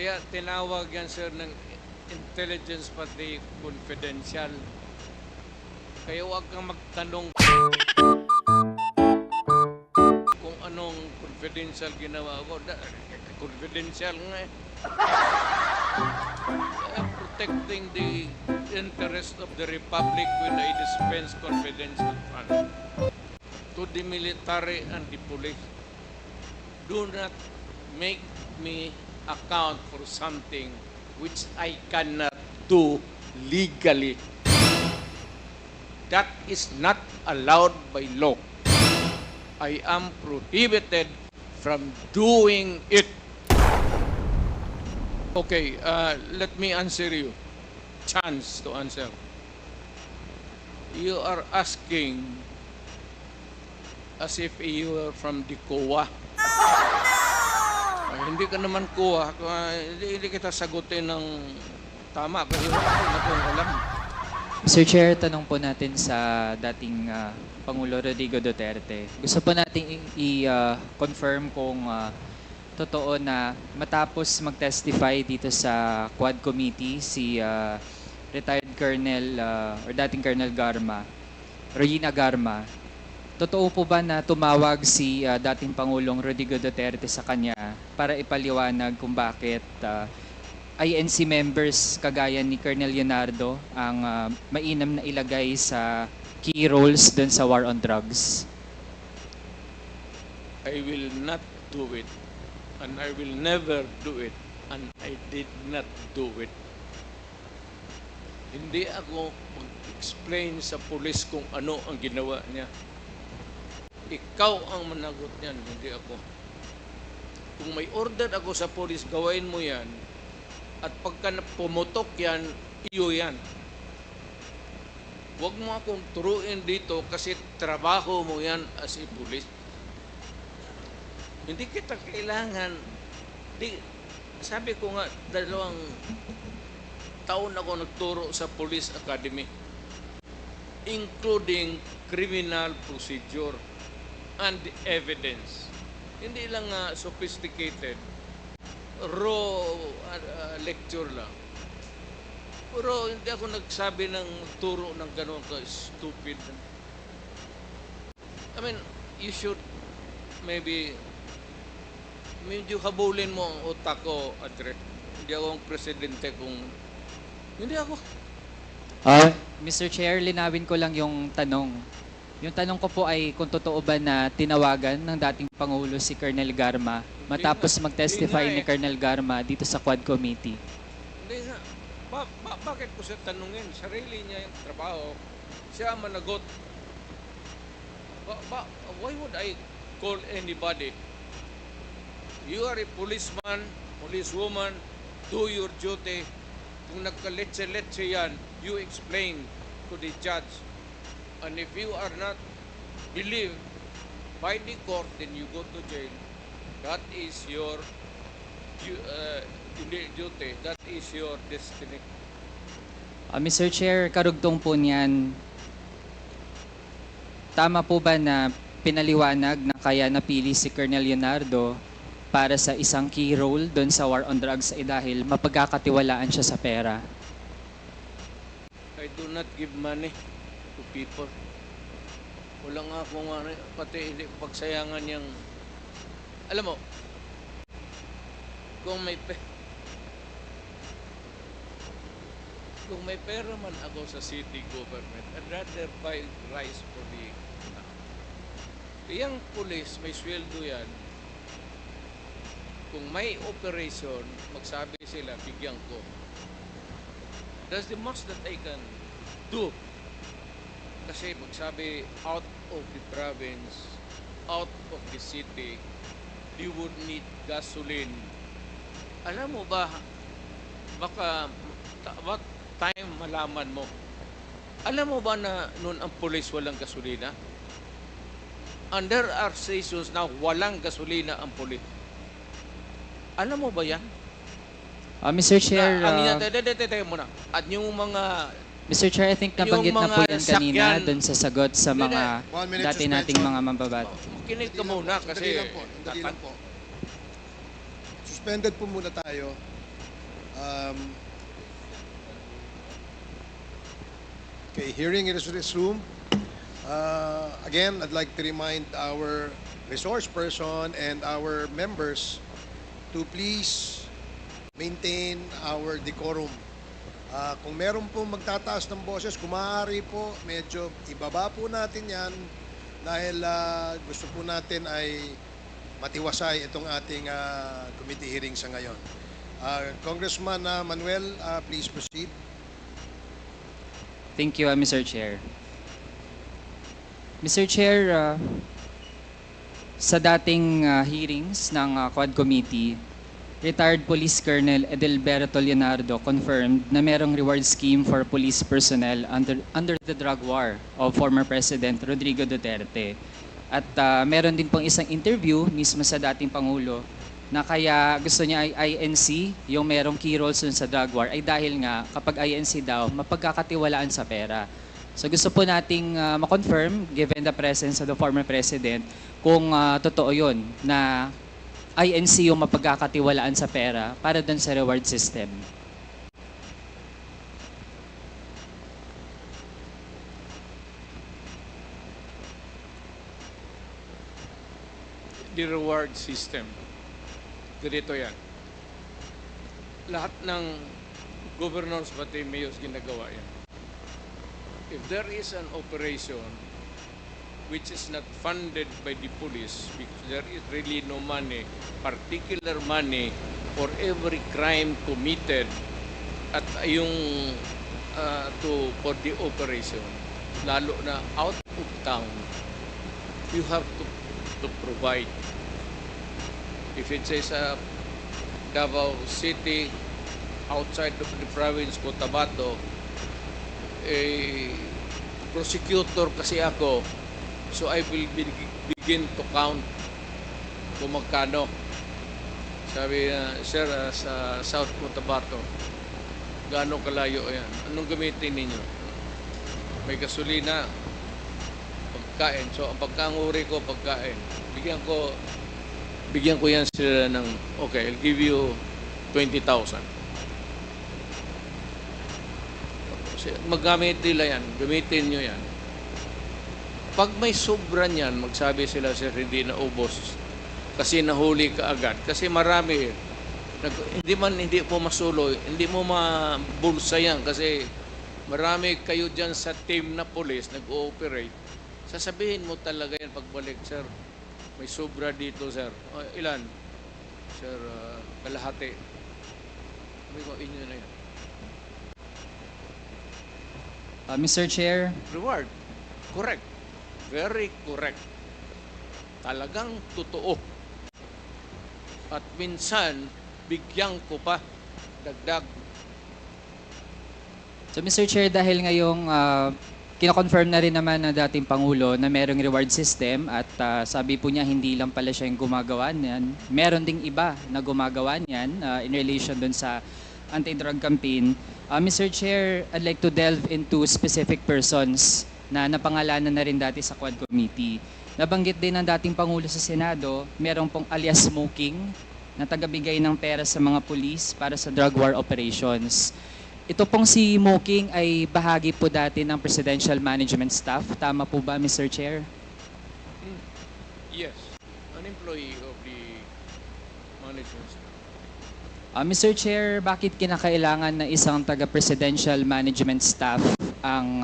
Kaya tinawag yan, sir, ng intelligence pati confidential. Kaya huwag kang magtanong kung anong confidential ginawa ko. Confidential nga eh. I'm protecting the interest of the Republic when I dispense confidential funds to the military and the police. Do not make me account for something which I cannot do legally. That is not allowed by law. I am prohibited from doing it. Okay, let me answer you. Chance to answer. You are asking as if you are from the COA. Hindi ka naman COA. Hindi kita sagutin ng tama kasi wala akong alam. Mr. Chair, tanong po natin sa dating Pangulo Rodrigo Duterte. Gusto po natin i-confirm kung totoo na matapos mag-testify dito sa Quad Committee si retired Colonel or dating Colonel Garma, Regina Garma, totoo po ba na tumawag si dating Pangulong Rodrigo Duterte sa kanya para ipaliwanag kung bakit INC members kagaya ni Colonel Leonardo ang mainam na ilagay sa key roles dun sa war on drugs? I will not do it. And I will never do it. And I did not do it. Hindi ako mag-explain sa pulis kung ano ang ginawa niya. Ikaw ang managot niyan, hindi ako. Kung may order ako sa pulis, gawain mo yan. At pagka pumutok yan, iyo yan. Huwag mo akong turuin dito kasi trabaho mo yan as a pulis. Hindi kita kailangan. Sabi ko nga, 2 taon ako nagturo sa Police Academy, including criminal procedure and evidence. Hindi lang sophisticated, raw lecture lang. Pero hindi ako nagsabi ng turo ng gano'n ka-stupid. I mean, you should maybe medyo habulin mo ang utak ko, Andre. Hindi ako ang presidente kung... Hindi ako. Mr. Chair, linawin ko lang yung tanong. Yung tanong ko po ay kung totoo ba na tinawagan ng dating Pangulo si Colonel Garma matapos mag-testify ni Colonel Garma dito sa Quad Committee. Hindi nga. Bakit ko siya tanungin? Sarili niya yung trabaho. Siya managot. Why would I call anybody? You are a policeman, policewoman, do your duty. Kung nagkaletse-letse yan, you explain to the judge. And if you are not believed by the court, then you go to jail. That is your duty. That is your destiny. Mr. Chair, karugtong po niyan, tama po ba na pinaliwanag na kaya napili si Colonel Leonardo para sa isang key role doon sa war on drugs ay dahil mapagkakatiwalaan siya sa pera? I do not give money to people. Wala nga akong pati pagsayangan yung... Alam mo, kung may pera man ako sa city government, I'd rather buy rice for the... Yung police, may sweldo yan. Kung may operation, magsabi sila, bigyan ko. That's the most that I can do. Kasi magsabi, out of the province, out of the city, you would need gasoline. Alam mo ba, baka what time malaman mo? Alam mo ba na noon ang police walang gasolina? And there are stations na walang gasolina ang police. Alam mo ba yan? Mr. Chair, muna. At yung mga... Mr. Chair, I think nabanggit na po yan kanina doon sa sagot sa mga dati nating mga mambabat. Kinig ka muna kasi... Sandali lang po. Suspended po muna tayo. Um, okay, hearing is resumed. Again, I'd like to remind our resource person and our members to please maintain our decorum. Kung meron po magtataas ng boses, kung maaari po, medyo ibaba po natin yan dahil gusto po natin ay matiwasay itong ating committee hearing sa ngayon. Congressman Manuel, please proceed. Thank you, Mr. Chair. Mr. Chair, sa dating hearings ng Quad Committee, retired Police Colonel Edelberto Leonardo confirmed na merong reward scheme for police personnel under the drug war of former President Rodrigo Duterte. At meron din pong isang interview mismo sa dating Pangulo na kaya gusto niya ay INC, yung merong key roles dun sa drug war, ay dahil nga kapag INC daw, mapagkakatiwalaan sa pera. So gusto po nating ma-confirm, given the presence of the former President, kung totoo yun, na INC yung mapagkakatiwalaan sa pera para dun sa reward system. The reward system. Ganito yan. Lahat ng governors pati mayors ginagawa yan. If there is an operation which is not funded by the police because there is really no money, particular money for every crime committed at yung for the operation, lalo na out of town, you have to provide. If it says Davao City, outside of the province, Cotabato, prosecutor kasi ako, so I will begin to count kung magkano. Sabi sir, sa South Cotabato, gaano kalayo yan? Anong gamitin ninyo? May gasolina, pagkain. So, ang pagkanguri ko, pagkain. Bigyan ko yan sila ng, okay, I'll give you 20,000. Magamit nila yan, gamitin nyo yan. Pag may sobra niyan, magsabi sila, sir, hindi na ubos. Kasi nahuli ka agad. Kasi marami, hindi mo masuloy, hindi mo mabulsa yan. Kasi marami kayo dyan sa team na police, nag-ooperate. Sasabihin mo talaga yan pagbalik, sir, may sobra dito, sir. Ilan? Sir, kalahati. Sabi ko, inyo na yan. Mr. Chair, Reward. Correct. Very correct. Talagang totoo. At minsan, bigyan ko pa dagdag. so Mr. Chair, dahil ngayong kino-confirm na rin naman ng dating Pangulo na merong reward system at sabi po niya hindi lang pala siya yung gumagawa niyan. Meron ding iba na gumagawa niyan in relation dun sa anti-drug campaign. Mr. Chair, I'd like to delve into specific persons na napangalanan na rin dati sa Quad Committee. Nabanggit din ng dating Pangulo sa Senado, merong pong alias Smoking na tagabigay ng pera sa mga pulis para sa drug war operations. Ito pong si Smoking ay bahagi po dati ng Presidential Management Staff. Tama po ba, Mr. Chair? Yes. An employee of the management staff. Mr. Chair, bakit kinakailangan na isang taga-presidential management staff ang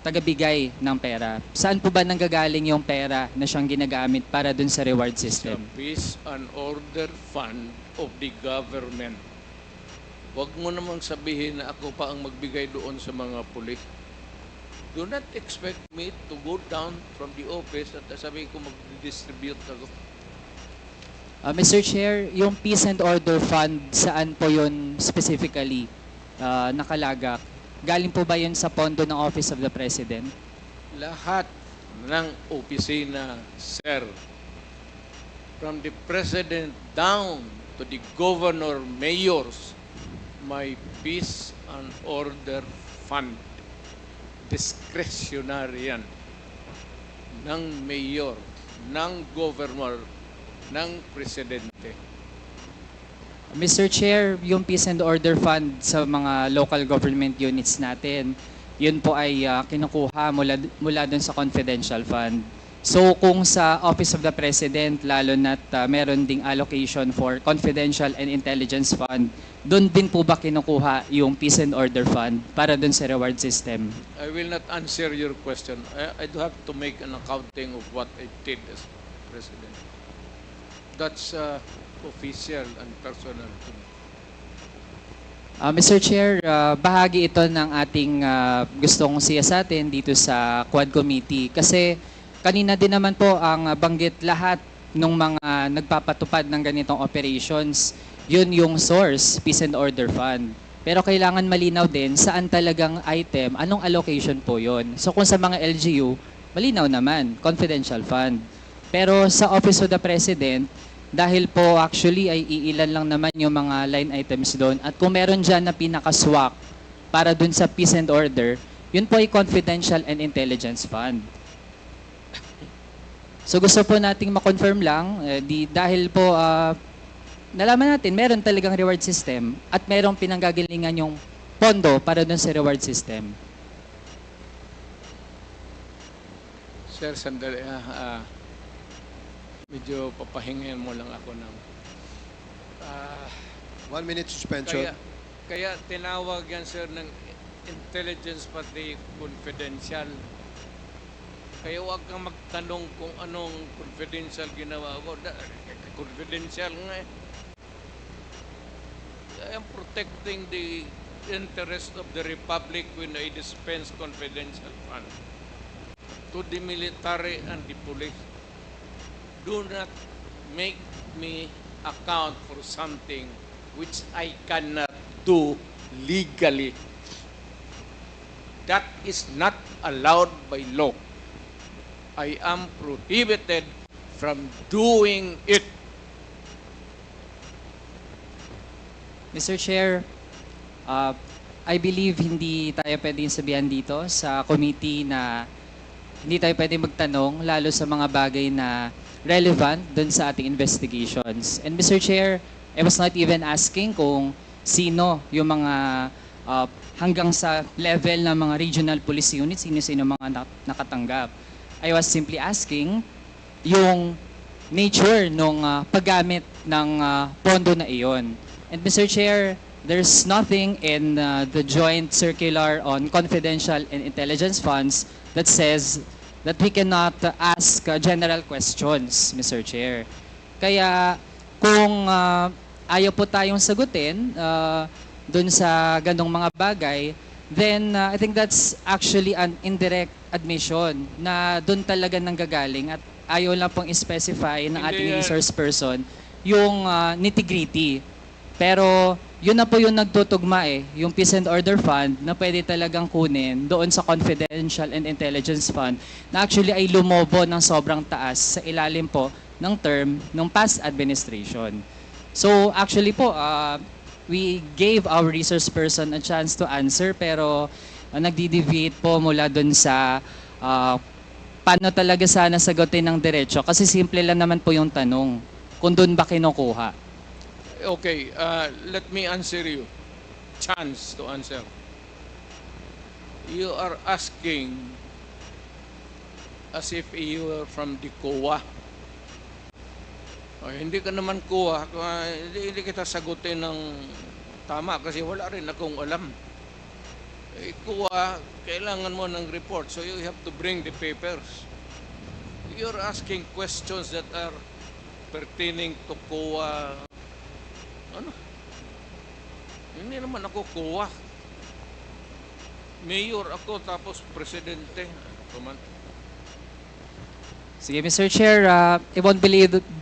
tagabigay ng pera? Saan po ba nanggagaling yung pera na siyang ginagamit para dun sa reward Sa system? peace and order fund of the government. Huwag mo namang sabihin na ako pa ang magbigay doon sa mga pulis. Do not expect me to go down from the office at sabihin ko mag-distribute ako. Mr. Chair, yung Peace and Order Fund, saan po yun specifically nakalagak? Galing po ba yun sa pondo ng Office of the President? Lahat ng opisina, sir, from the President down to the Governor, Mayors, may Peace and Order Fund. Discretionary yan. Ng Mayor, ng Governor, ng Presidente. Mr. Chair, yung Peace and Order Fund sa mga local government units natin, yun po ay kinukuha mula dun sa confidential fund. So kung sa Office of the President, lalo na't meron ding allocation for confidential and intelligence fund, dun din po ba kinukuha yung Peace and Order Fund para dun sa reward system? I will not answer your question. I do have to make an accounting of what I did as president. That's official and personal to me. Mr. Chair, bahagi ito ng ating gustong siyasatin dito sa Quad Committee kasi kanina din naman po ang banggit lahat ng mga nagpapatupad ng ganitong operations. Yun yung source, Peace and Order Fund. Pero kailangan malinaw din saan talagang item, anong allocation po yun. So kung sa mga LGU, malinaw naman, confidential fund. Pero sa Office of the President, dahil po actually ay iilan lang naman yung mga line items doon. At kung meron dyan na pinaka-swak para dun sa Peace and Order, yun po ay confidential and intelligence fund. So gusto po nating ma-confirm lang, dahil po nalaman natin meron talagang reward system at merong pinanggagalingan yung pondo para dun sa reward system. Sir, sandali. Medyo papahingin mo lang ako ng... 1 minute suspension. Kaya tinawag yan, sir, ng intelligence pati confidential. Kaya huwag kang magtanong kung anong confidential ginawa ko. Confidential nga eh. I am protecting the interest of the Republic when I dispense confidential fund to the military and the police. Do not make me account for something which I cannot do legally. That is not allowed by law. I am prohibited from doing it. Mr. Chair, I believe hindi tayo pwedeng sabihan dito sa committee na hindi tayo pwedeng magtanong lalo sa mga bagay na relevant dun sa ating investigations. And Mr. Chair, I was not even asking kung sino yung mga hanggang sa level ng mga regional police units, sino mga nakatanggap. I was simply asking yung nature ng paggamit ng pondo na iyon. And Mr. Chair, there's nothing in the joint circular on confidential and intelligence funds that says that we cannot ask general questions, Mr. Chair. Kaya kung ayaw po tayong sagutin dun sa ganong mga bagay, then I think that's actually an indirect admission na dun talaga nanggagaling at ayaw lang pong specify ng ating resource person yung nitty-gritty. Pero yun na po yung nagtutugma yung Peace and Order Fund na pwede talagang kunin doon sa Confidential and Intelligence Fund na actually ay lumobo ng sobrang taas sa ilalim po ng term ng past administration. So actually po, we gave our resource person a chance to answer pero nagdi-deviate po mula doon sa paano talaga sana sagutin ng diretso kasi simple lang naman po yung tanong kung doon ba kinukuha. Okay, let me answer you. Chance to answer. You are asking as if you were from the COA. Hindi ka naman COA. Hindi kita sagutin ng tama kasi wala rin akong alam. COA, kailangan mo ng report. So you have to bring the papers. You're asking questions that are pertaining to COA. Ano? Hindi naman ako COA. Mayor ako tapos presidente. Sige, Mr. Chair, I won't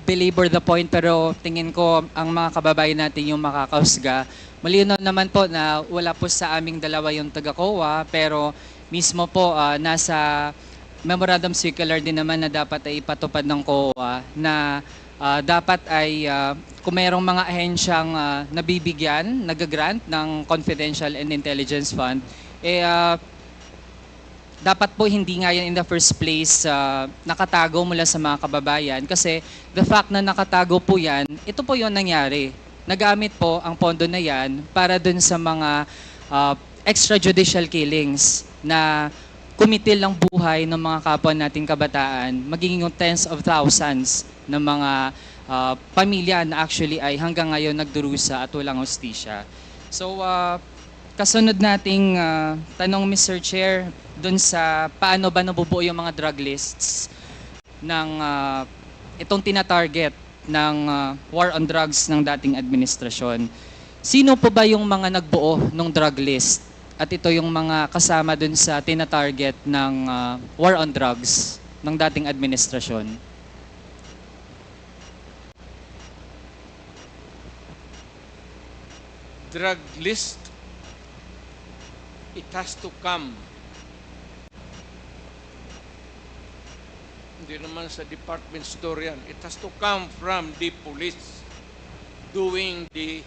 belabor the point pero tingin ko ang mga kababayan natin yung makakausga. Malinaw naman po na wala po sa aming dalawa yung taga-COA pero mismo po nasa memorandum circular din naman na dapat ay ipatupad ng COA na dapat ay kung mayroong mga ahensyang nabibigyan, nag-grant ng confidential and intelligence fund, dapat po hindi nga yan in the first place nakatago mula sa mga kababayan kasi the fact na nakatago po yan, ito po yung nangyari. nagamit po ang pondo na yan para dun sa mga extrajudicial killings na kumitil ng buhay ng mga kapwa nating kabataan, magiging yung tens of thousands ng mga pamilya na actually ay hanggang ngayon nagdurusa at walang hustisya. So, kasunod nating tanong, Mr. Chair, dun sa paano ba nabubuo yung mga drug lists ng itong tinatarget ng war on drugs ng dating administrasyon. Sino po ba yung mga nagbuo ng drug list? At ito yung mga kasama dun sa tinatarget ng war on drugs ng dating administrasyon. Drug list, it has to come. Hindi naman sa department store yan. It has to come from the police doing the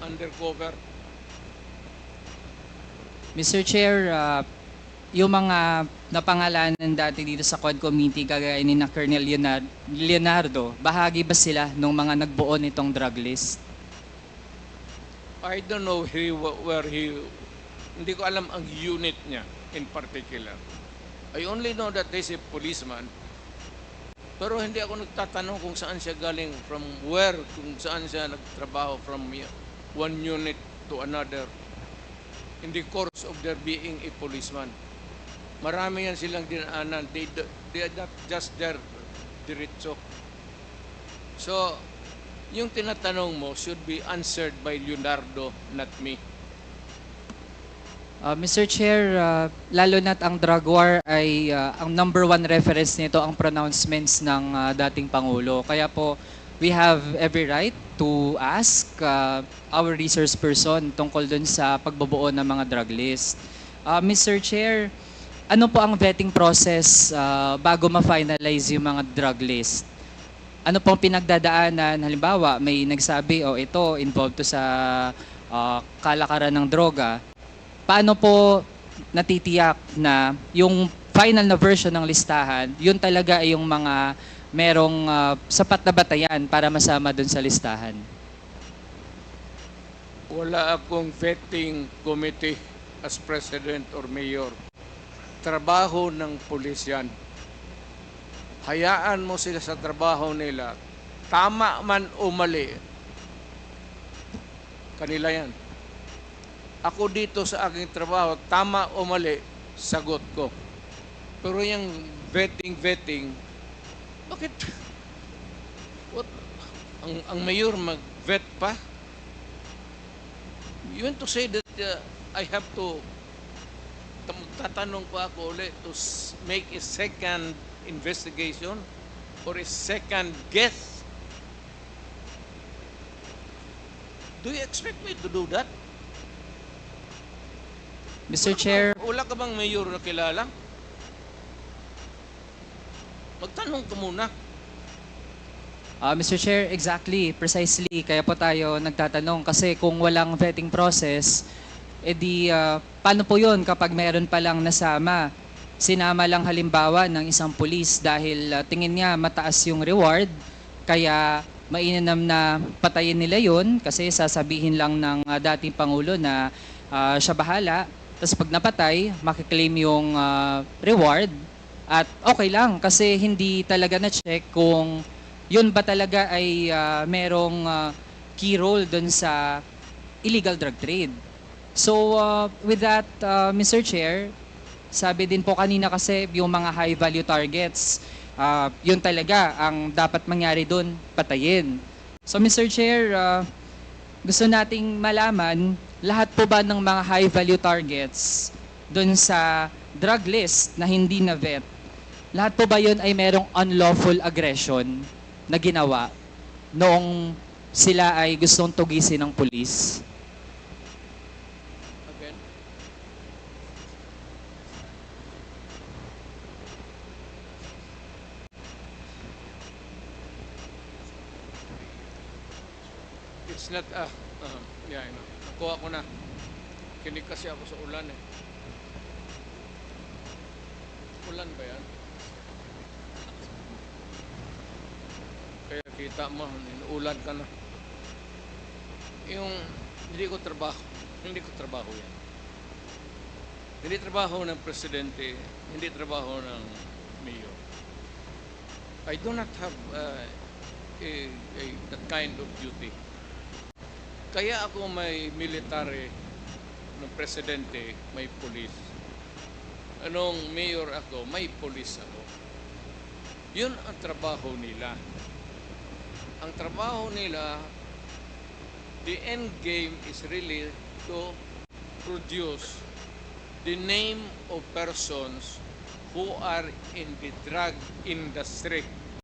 undercover. Mr. Chair, yung mga napangalanan dati dito sa Quad Committee, kagaya ni na Colonel Leonardo, bahagi ba sila ng mga nagbuo nitong drug list? I don't know hindi ko alam ang unit niya in particular. I only know that he's a policeman. Pero hindi ako nagtatanong kung saan siya galing, from where, kung saan siya nagtrabaho from one unit to another in the course of their being a policeman. Marami yan silang dinaanan. They are not just there diretso. So, yung tinatanong mo should be answered by Leonardo, not me. Mr. Chair, lalo na't ang drug war ay ang number one reference nito ang pronouncements ng dating Pangulo. Kaya po, we have every right to ask our resource person tungkol dun sa pagbubuo ng mga drug list. Mr. Chair, ano po ang vetting process bago ma-finalize yung mga drug list? Ano pong pinagdadaanan? Halimbawa, may nagsabi, ito, involved to sa kalakaran ng droga. Paano po natitiyak na yung final na version ng listahan, yun talaga ay yung mga merong sapat na batayan para masama dun sa listahan? Wala akong vetting committee as president or mayor. Trabaho ng pulis yan. Hayaan mo sila sa trabaho nila. Tama man o mali, kanila yan. Ako dito sa aking trabaho, tama o mali, sagot ko. Pero yung vetting, bakit? What? Ang mayor mag-vet pa? You want to say that I have to, tatanong pa ako ulit to make a second investigation or a second guess? Do you expect me to do that? Mr. Chair, Wala ka bang mayor na kilala? Magtanong ka muna. Mr. Chair, exactly, precisely. Kaya po tayo nagtatanong kasi kung walang vetting process, edi paano po yun kapag meron palang nasama? Sinama lang halimbawa ng isang pulis dahil tingin niya mataas yung reward, kaya mainam na patayin nila yun kasi sasabihin lang ng dating Pangulo na siya bahala. Tapos pag napatay, makiklaim yung reward at okay lang kasi hindi talaga na-check kung yun ba talaga ay merong key role dun sa illegal drug trade. So with that, Mr. Chair, sabi din po kanina kasi yung mga high value targets, yun talaga ang dapat mangyari dun, patayin. So Mr. Chair, gusto nating malaman, lahat po ba ng mga high value targets dun sa drug list na hindi na vet, lahat po ba yun ay merong unlawful aggression na ginawa noong sila ay gustong tugisin ng pulis? Again. It's not yeah, I know. Nakuha ko na. Kinig kasi ako sa ulan eh. Ulan ba yan? Kaya kita mo, ulan ka na. yung hindi ko trabaho. Hindi ko trabaho yan. Hindi trabaho ng presidente, hindi trabaho ng mayor. I do not have that kind of duty. Kaya ako may military ng presidente, may police. Anong mayor ako, may police ako. Yun ang trabaho nila. Ang trabaho nila, the end game is really to produce the name of persons who are in the drug industry.